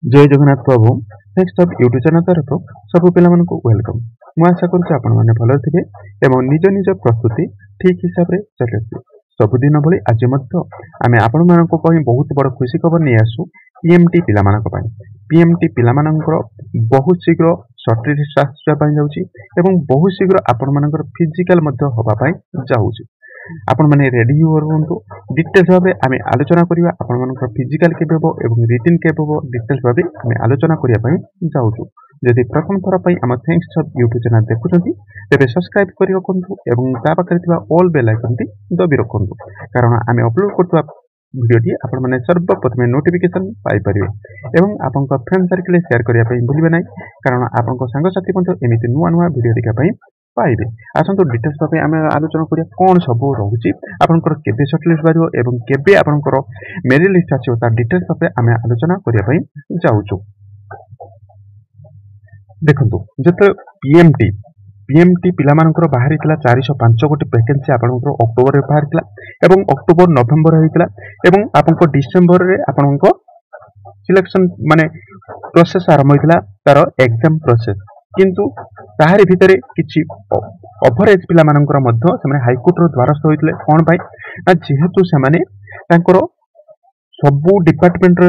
जय जगन्नाथ प्रभु next of YouTube channel तरफ सब पिला वेलकम। मु आशा करुँ भल थे और निज निज प्रस्तुति ठीक हिसाब से चलती सबुदिन भाई आज आम आपण मान बहुत बड़ खुशी खबर नहीं आसू पीएमटी पिला पीएमटी पिला बहुत शीघ्र सर्टिफिकेट आसुच्छी बहुत शीघ्र आपण मान फिजिकल हाँपाई जाऊँगी आपण मैंने रेडी रुहतु डिटेल्स भाव आम आलोचना करवा आपण फिजिकल केबे एवं रिटिन केबे डिटेल्स भाव आम आलोचना करने जाऊँ। जदि प्रथम थर पर आम थैंक्स यूट्यूब चैनल देखुं तेज सब्सक्राइब कर रखु और पाखे ऑल बेल आइकन टी दबी रखु कारण आम अपलोड कर भिडियोटी आपण मैंने सर्वप्रथम नोटिफिकेशन पाइपर एवं आपण फ्रेंड सर्कल शेयर करने भूलें ना कारण आपण सांगसाथी एमती नुआ नुआ भिडियो देखापी पाइबे। आसतु डिटेल्स भाव आम आलोचना करिया कौन सब रोचे आपंकर केबे सर्टिफिकेट बाहर एवं केबे आपंकर मेरिट लिस्ट आसो तार डिटेल्स भाव आम आलोचना करने जाऊँ। देखो जो पीएमटी पीएमटी पिला बाहरी 405 गोटी वैकेंसी आपंकर अक्टोबर में बाहरी एवं अक्टोबर नवेम्बर होता एवं आपंकर डिसेम्बर में आपंकर सिलेक्शन माने प्रोसेस आरंभ होता तार एग्जाम प्रोसेस किंतु ताहारी भितर किछि ओवरेज पिला मानकर हाईकोर्ट द्वारस्थ होते कौन पाई ना जेहेतु से सबू डिपार्टमेंट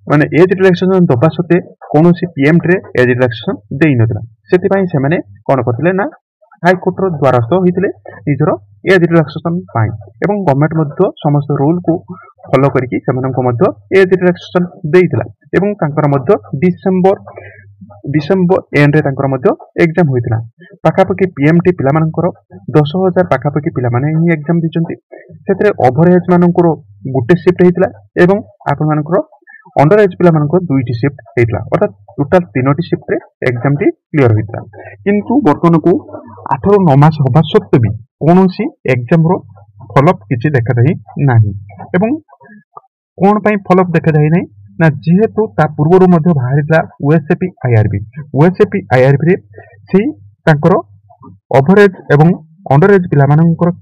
माने एज रिलैक्सेशन दबा सत्वे कौन पीएम टे एज रिलैक्सेशन दे नथिला से कौन करते ना हाईकोर्ट द्वारस्थ होते निजर एज रिलैक्सेशन पाई एवं गवर्नमेंट समस्त रूल को फॉलो करके एज रिलैक्सेशन देइतिला एवं तांकर डिसेम्बर एंड रे एग्जाम होता पाखापाखि पीएमटी पिला 10,000 पाखापाखि पिला ही एग्जाम दी ओभरएज मानकर गोटे शिफ्ट होता एवं आपण अंडर एज पिला दुईटी शिफ्ट होता अर्थात टोटाल 3टी शिफ्ट एग्जाम टी क्लियर होता किंतु बर्तमान को 8 ରୁ 9 मास होगा सत्वे भी कौन एग्जाम रो फॉलोअप किसी देखा जाए ना एवं कौन फॉलोअप देखा जाए ना ना जेहेतु ता पूर्व बाहरी ओएसएपी आईआरबी से ओवरेज एवं अंडर एज पिला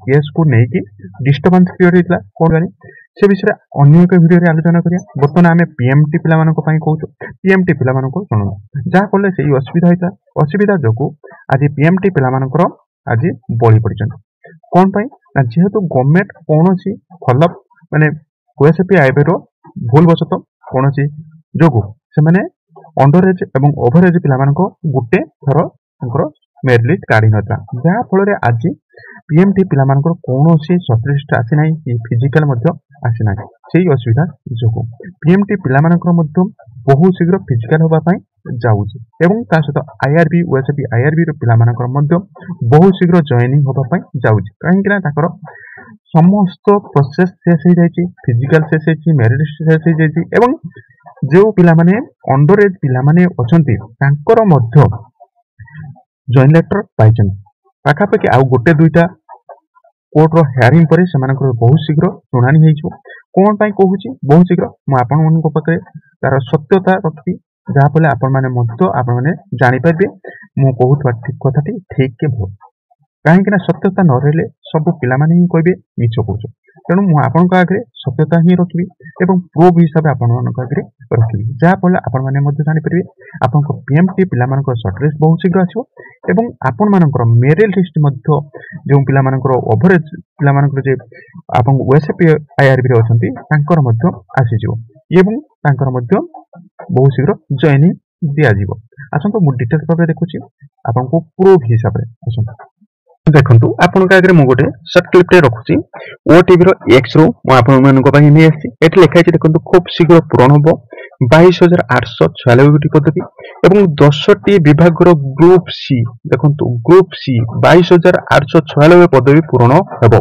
केस को लेकिन डिस्टर्बेंस क्रिएट होता कौन जानी से विषय अन्य एक वीडियो आलोचना करिया। बर्तमान आम पीएमटी पिला कहूँ पीएमटी पिला शुणु जहाँ कले से असुविधा होता असुविधा जो आज पीएमटी पिला आज बड़ी पड़ी कौन ना जेहेतु गवर्नमेंट कौन फॉलोअप माने ओएसएपी आईआरबी भूल वशत कौन जो से अंडर एज एवं ओवर एज पिला गोटे थर मेरिट लिस्ट काढ़ी ना जहाँ फल आज पीएमटी पिला कौन सर्टिफिकेट आसी ना फिजिकल आसी ना से असुविधा जो पीएमटी पिला बहुत शीघ्र फिजिकल हाँपाई जाऊँगी एवं ता सहित आईआरबी ओएसएपी आईआरबी पिला बहुत शीघ्र जॉइनिंग हाँपाई जाऊँगी कहीं समस्त प्रोसेस शेष हो जाए फिजिकल शेष हो मेरिट लिस्ट शेष हो जाए जो पिला अंडर एज पिला अच्छा जॉइन लेटर पाई पाखापाखि आउ गोटे दुईटा कोर्टर हेयरिंग पर से बहुत शीघ्र शुणाणी हो कौन कहूँ बहुत शीघ्र मुझे तार सत्यता रखी जहाँफल आपने जापर मु कहूँ ठीक कथा ठीक के भूल कहीं सत्यता न रही सब पिला ही कहे मिछ कौच तेणु मुझे आगे सत्यता ही रखी और प्रूफ हिसाब से आगे रखी जहाँफल आपने जापर आप पीएमटी पिला सर्टिफिकेट बहुत शीघ्र आसो एवं आपण मानकर मेरिट लिस्ट जो पिला ओवरेज पिला आप ओएसएपी आईआरबी अच्छा आसीज एवं बहुत शीघ्र जॉइनिंग दिज्व। आसतु मुझे डिटेल्स भाव देखुची आपको प्रूफ हिसाब से आसतु देखो आपण आगे मुझे गोटे सर्ट क्लिप्टे रखुची ओटीवी एक्स रू मुझे ये लिखाई देखो खूब शीघ्र पूरण हम 22,896 गोटी पदवी एवं 10टी विभाग ग्रुप सी देखो ग्रुप सी 22,896 पदवी पूरण हेब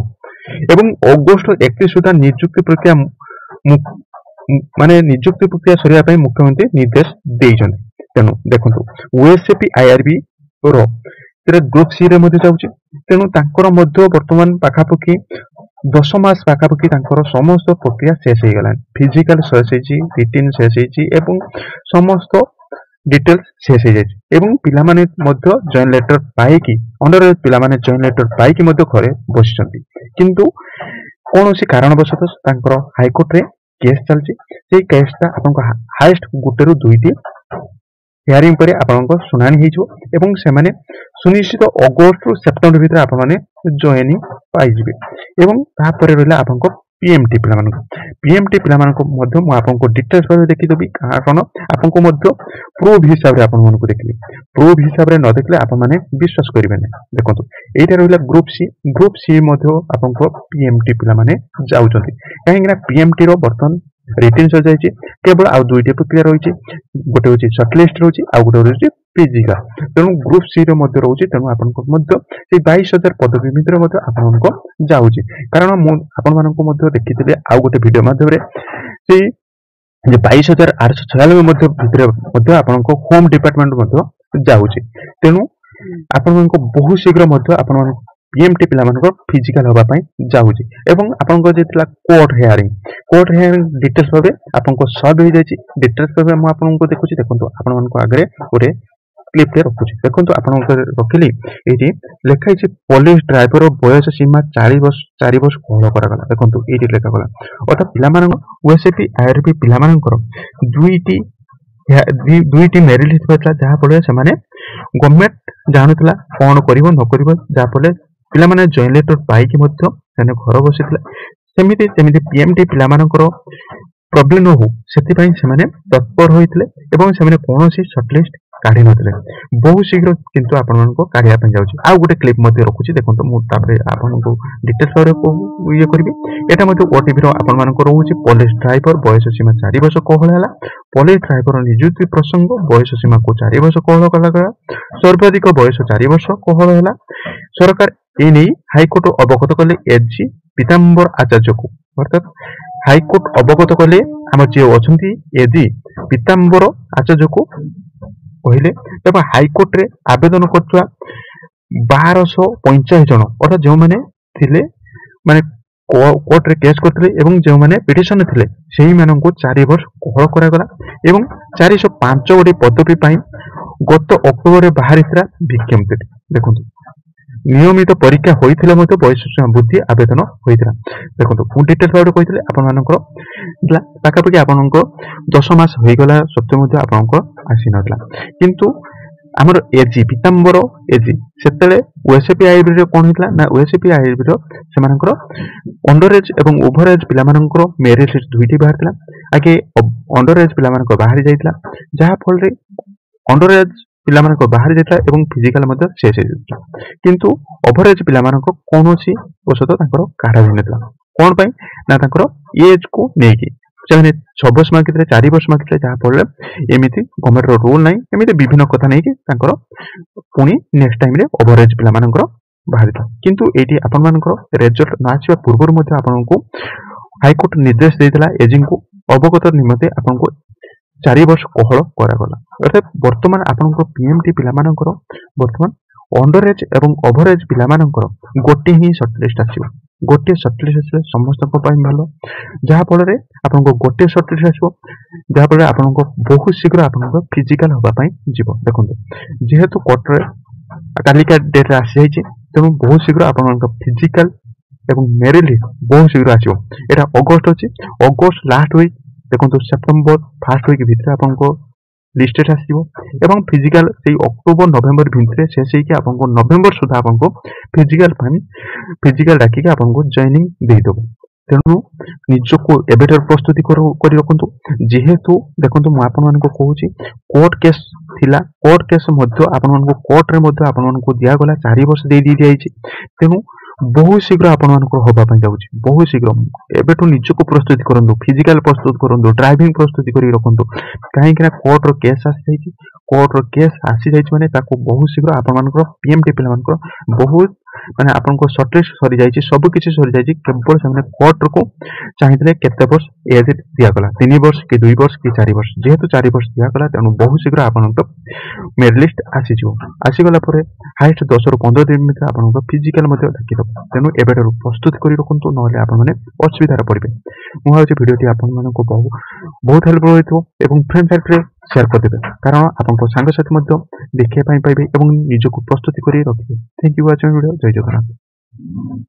एवं अगस्ट 31 सुधा नियुक्ति प्रक्रिया माने नियुक्ति प्रक्रिया सरिया मुख्यमंत्री निर्देश देइछन। तेणु देखो ओएसएपी आईआरबी ग्रुप सी रे जाऊँगी तेणु बर्तमान पाखापाखि 10 मास पाखापाखि समस्त प्रक्रिया शेष हो गला फिजिकल शेष रिटिन शेष एवं समस्त डिटेल्स शेष हो जाए पिला माने जॉइन लेटर पाई अंडर पिला माने जॉइन लेटर पाई घरे बसी किंतु कौन कारणवशत हाईकोर्ट रे केस चलछि सेही केसटा आपनको हाईएस्ट गुटे रु दुईटी हियरिंग पर आपनको सुनानी हेइजो एवं सेमाने सुनिश्चित अगस्त रु सेप्टेम्बर भितर आपण माने जॉइनिंग पाइजिबे एवं तापर रहला आपनको पीएमटी पिलामानको मध्य मु आपनको डिटेल्स भाबे देखि देबी कारण आपनको मध्य प्रूफ हिसाब रे आपण मानको देखि प्रूफ हिसाब रे न देखले आपण माने विश्वास करिवे नै देखंतु एटा रहला ग्रुप सी मध्य आपनको पीएमटी पिला माने जाउचंती काहेकि ना पीएमटी रो बर्तन रिटन सो जायछि केवल आ दुईटे प्रक्रिया रहिछि गोटे होछि शॉर्टलिस्ट रहिछि आ गोटे रहिछि फिजिकल तेणु ग्रुप सी रो मध्य रहुछि तेणु आपनको मध्य से 22000 पदवी भितर मध्य आपनको जाउछि कारण मु आपण मानको मध्य देखिथिले आ गोटे वीडियो माध्यम रे से जे 22896 मध्य भितर मध्य आपनको होम डिपार्टमेंट मध्य जाउछि तेणु आपण मानको बहुत शीघ्र मध्य आपण मानको पीएमटी पिला मानको फिजिकल होबा पई जाउछि एवं आपनको जेतला कोर्ट हियरिंग डिटेल्स भाबे आपनको सब हो जायछि डिटेल्स भाबे हम आपनको देखुछि देखंतु आपण मानको आगरे ओरे क्लिप पे रखुछि देखंतु आपनको रखिली एठी लेखा छि पुलिस ड्राइवर बयस सीमा 4 वर्ष कोहल करा गला देखंतु एठी लेखा गला अथा पिला मानको ओएसपी आईआरपी पिला मानकर दुईटी मेरिट लिस्ट होतला जहा पले से माने गवर्नमेंट जानुतला कोन करिवो न करिवो जहा पले पिला माने जॉइन लेटर पाइकी मध्य सेने घर बसितला सेमिति पीएमटी पिला मानकर प्रॉब्लम न हो सेति पई से माने तत्पर होइतले एवं से माने कोनोसी शॉर्टलिस्ट काढी नतले बहुत शीघ्र किंतु आपण मानको काढिया पई जाउची आ गुटे क्लिप मध्ये रखुची देखंतु मु तापरे आपनको डिटेल्स बारे को ये करबी एटा मध्ये ओटीपी रो आपण मानको रहउची पुलिस ड्राइवर बयस सीमा 4 वर्ष कोहल हला पुलिस ड्राइवर नियुक्ति प्रसंग बयस सीमा को 4 वर्ष कोहल कला गला सर्वाधिक बयस 4 वर्ष कोहल हला सरकार ए नै हाईकोर्ट अवगत कले एजी पीताम्बर आचार्य को अर्थात हाईकोर्ट अवगत कले हम जे अछंती एजी पीताम्बर आचार्य को कहले तब हाईकोर्ट रे आवेदन करथुआ 1250 जन अर्थात जो माने थिले माने कोर्ट रे केस करथिले एवं जो माने पिटिशन थिले सेही माननको 4 वर्ष कोहल करा गला एवं 405 गोटी पदवी पई गत अक्टोबर रे बाहरितरा विज्ञप्ति देखंतु नियमित परीक्षा होइथिले मते बयस सीमा वृद्धि आवेदन होइथिला देखंतु फुल डिटेल्स बारे कहिथिले आपन मानकर पाकापकी आपनको 10 मास होई गला सत्य मते आपनको आसी नथला किंतु हमर एजी पीताम्बर एजी सेतले ओएसपी आईबी रे कोन हितला ना ओएसपी आईबी रो से मानकर अंडर एज एवं ओवर एज पिला मानकर मेरिट लिस्ट दुईटी बाहरथिला आगे अंडर एज पिला मानकर बाहरी जाइतला जहा फल रे अंडर एज पिला मानकर बाहरी जाइतला एवं फिजिकल मते शेष जाइतला किंतु ओवर एज पिला मानकर कोनोसी औषध तांकर काढा नथला कोन पई ना तांकर एज को नेकी सेने 6 वर्ष मागितले 4 वर्ष मागितले जहा पड़ले एमिति गवर्नमेंट रो रूल नै एमिति विभिन्न कथा नै कि तांकर पुनी नेक्स्ट टाइम रे ओवर एज पिला मानकर बाहरिता किंतु एटी आपन मानकर रिजल्ट नाचिबा पूर्व मध्ये आपनको हाईकोर्ट निर्देश देइतला एजिंग को अवगत निमते आपनको 4 वर्ष कोहल करा गला अर्थात वर्तमान आपनको पीएमटी पिला मानकर वर्तमान अंडर एज एवं ओवर एज पिला मानकर गोटे ही शॉर्टलिस्ट आसीबो गोटे शॉर्टलिस्ट आसे समस्त को पाइन भालो जहा फल रे आपनको गोटे शॉर्टलिस्ट आसीबो जहा फल रे आपनको बहुत शीघ्र आपनको फिजिकल होबा पई जीवो देखंतु जेहेतु कोर्ट रे तालिका डेट रे आसी जायछि तेनु बहुत शीघ्र आपनको फिजिकल एवं मेरिट लिस्ट बहुत शीघ्र आसीबो एटा अगस्त अछि अगस्त लास्ट वीक देखंतु सितंबर फर्स्ट वीक भितर आपनको लिस्टेड आसीबो एवं फिजिकल से अक्टोबर नवेम्बर भितर शेष होई कि आपनको नवेम्बर सुधा आपनको फिजिकल डाकी के आपनको जॉइनिंग दे दबो तेणु निजको एबेटर प्रस्तुति करी रखंतु जेहेतु देखंतु म आपन मानको कहूची कोर्ट केस थिला कोर्ट केस मध्य आपन मानको कोर्ट रे मध्य आपन मानको दिया गला 4 वर्ष दे दी जायछि तेणु बहुत शीघ्र आपण मानको होबा पई जाउछि बहुत शीघ्र एबेटु निजको प्रस्तुति करंदु फिजिकल प्रस्तुत करंदु ड्राइविंग प्रस्तुति करी रखंदु काहे कि ना कोर्ट रो केस आसी जायछि कोर्ट रो केस आसी जायछि माने ताको बहुत शीघ्र आपण मानको पीएमटी पिला मानको बहुत माने आपनको शॉर्टलिस्ट सरी जायछि सब किछि सरी जायछि केवल से माने कोर्ट को चाहितले केते वर्ष एज दिया गला 3 वर्ष कि 2 वर्ष कि 4 वर्ष जेहेतु 4 वर्ष दिया गला तेनु बहुत शीघ्र आपनको मेरिट लिस्ट आसी जिवो आसी गला परे हाईएस्ट 10 रु 15 दिन में आपनको फिजिकल मध्ये देखि तेणु एबेटर प्रस्तुत करी रखंतु नहले आपण माने असुविधा रे पड़बे मु भाबुछि भिडियोटी आपण मानको बहुत हेल्पफुल होइतो एवं फ्रेंड सर्कल रे शेयर कर देबे कारण आपनको संग साथी मध्ये देखिया पई पाइबे एवं निजको प्रस्तुति करी रखिबे थैंक यू वाचिंग वीडियो जय जगन्नाथ।